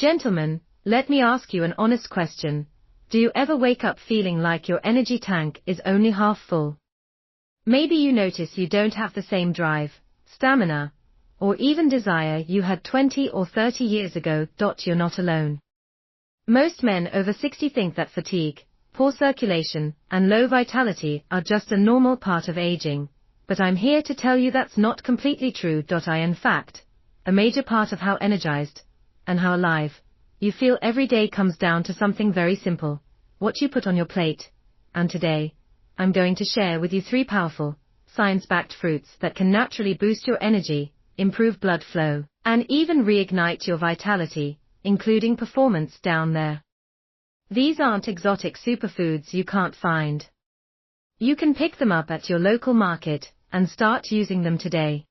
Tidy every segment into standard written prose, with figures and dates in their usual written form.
Gentlemen, let me ask you an honest question. Do you ever wake up feeling like your energy tank is only half full? Maybe you notice you don't have the same drive, stamina, or even desire you had 20 or 30 years ago. You're not alone. Most men over 60 think that fatigue, poor circulation, and low vitality are just a normal part of aging, but I'm here to tell you that's not completely true. In fact, a major part of how energized and how alive you feel every day comes down to something very simple: what you put on your plate. And today, I'm going to share with you 3 powerful, science-backed fruits that can naturally boost your energy, improve blood flow, and even reignite your vitality, including performance down there. These aren't exotic superfoods you can't find. You can pick them up at your local market and start using them today.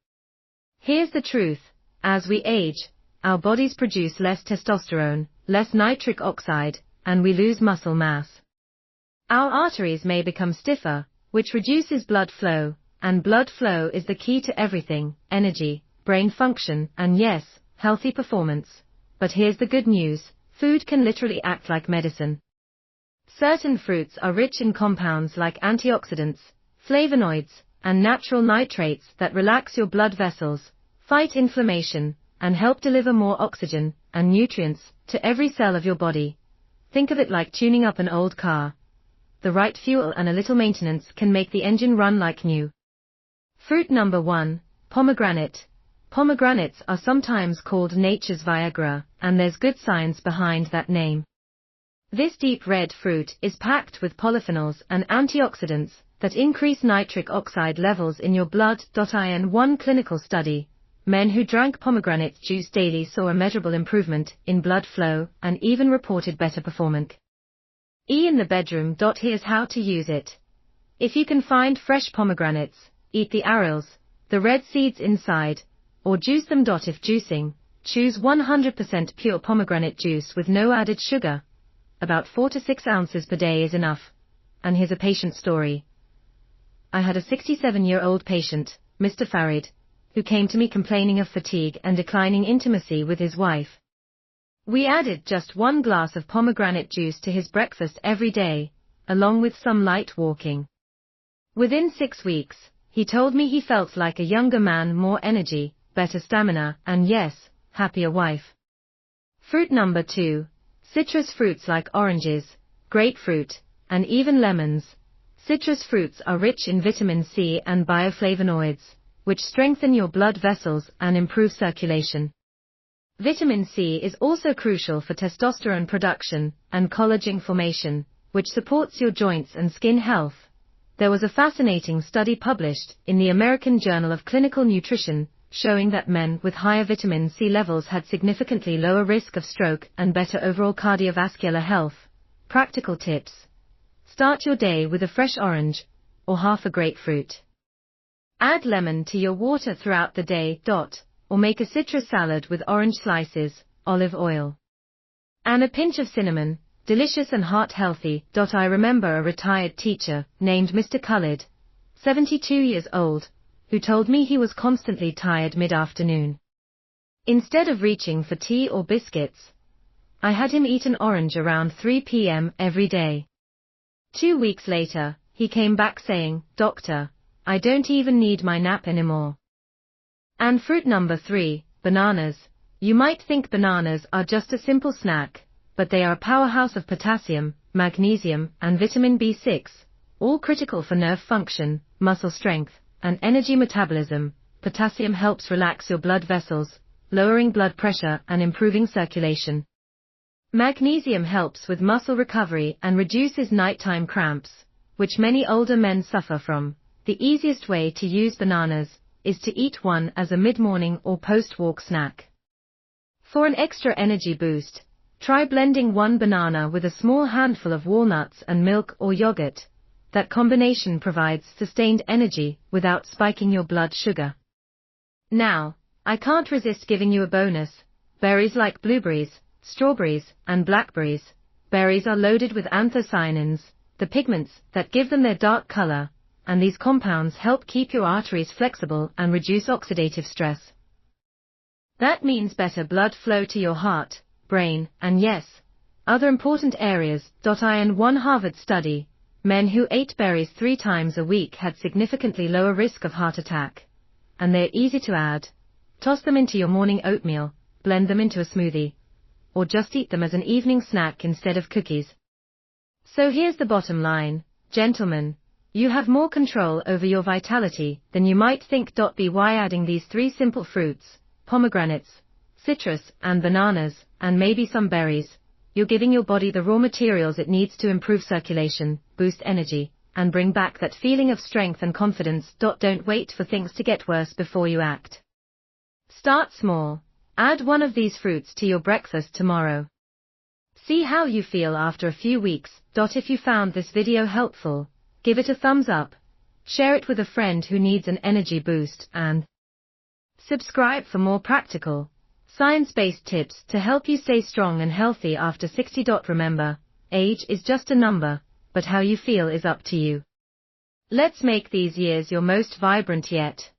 Here's the truth: as we age, our bodies produce less testosterone, less nitric oxide, and we lose muscle mass. Our arteries may become stiffer, which reduces blood flow, and blood flow is the key to everything: energy, brain function, and yes, healthy performance. But here's the good news: food can literally act like medicine. Certain fruits are rich in compounds like antioxidants, flavonoids, and natural nitrates that relax your blood vessels, fight inflammation, and help deliver more oxygen and nutrients to every cell of your body. Think of it like tuning up an old car. The right fuel and a little maintenance can make the engine run like new. Fruit number 1, pomegranate. Pomegranates are sometimes called nature's Viagra, and there's good science behind that name. This deep red fruit is packed with polyphenols and antioxidants that increase nitric oxide levels in your blood. In one clinical study, men who drank pomegranate juice daily saw a measurable improvement in blood flow and even reported better performance. In the bedroom. Here's how to use it. If you can find fresh pomegranates, eat the arils, the red seeds inside, or juice them. If juicing, choose 100% pure pomegranate juice with no added sugar. About 4 to 6 ounces per day is enough. And here's a patient story. I had a 67-year-old patient, Mr. Farid, who came to me complaining of fatigue and declining intimacy with his wife. We added just 1 glass of pomegranate juice to his breakfast every day, along with some light walking. Within 6 weeks, he told me he felt like a younger man: more energy, better stamina, and yes, happier wife. Fruit number 2, citrus fruits like oranges, grapefruit, and even lemons. Citrus fruits are rich in vitamin C and bioflavonoids, which strengthen your blood vessels and improve circulation. Vitamin C is also crucial for testosterone production and collagen formation, which supports your joints and skin health. There was a fascinating study published in the American Journal of Clinical Nutrition showing that men with higher vitamin C levels had significantly lower risk of stroke and better overall cardiovascular health. Practical tips: start your day with a fresh orange or half a grapefruit. Add lemon to your water throughout the day. Or make a citrus salad with orange slices, olive oil, and a pinch of cinnamon. Delicious and heart healthy. I remember a retired teacher named Mr. Khalid, 72 years old, who told me he was constantly tired mid-afternoon. Instead of reaching for tea or biscuits, I had him eat an orange around 3 p.m. every day. 2 weeks later, he came back saying, "Doctor, I don't even need my nap anymore." And fruit number 3, bananas. You might think bananas are just a simple snack, but they are a powerhouse of potassium, magnesium, and vitamin B6, all critical for nerve function, muscle strength, and energy metabolism. Potassium helps relax your blood vessels, lowering blood pressure and improving circulation. Magnesium helps with muscle recovery and reduces nighttime cramps, which many older men suffer from. The easiest way to use bananas is to eat one as a mid-morning or post-walk snack. For an extra energy boost, try blending 1 banana with a small handful of walnuts and milk or yogurt. That combination provides sustained energy without spiking your blood sugar. Now, I can't resist giving you a bonus: berries like blueberries, strawberries, and blackberries. Berries are loaded with anthocyanins, the pigments that give them their dark color, and these compounds help keep your arteries flexible and reduce oxidative stress. That means better blood flow to your heart, brain, and yes, other important areas. In one Harvard study, men who ate berries 3 times a week had significantly lower risk of heart attack. And they're easy to add. Toss them into your morning oatmeal, blend them into a smoothie, or just eat them as an evening snack instead of cookies. So here's the bottom line, gentlemen. You have more control over your vitality than you might think. By adding these 3 simple fruits, pomegranates, citrus, and bananas, and maybe some berries, you're giving your body the raw materials it needs to improve circulation, boost energy, and bring back that feeling of strength and confidence. Don't wait for things to get worse before you act. Start small. Add one of these fruits to your breakfast tomorrow. See how you feel after a few weeks. If you found this video helpful, give it a thumbs up, share it with a friend who needs an energy boost, and subscribe for more practical, science-based tips to help you stay strong and healthy after 60. Remember, age is just a number, but how you feel is up to you. Let's make these years your most vibrant yet.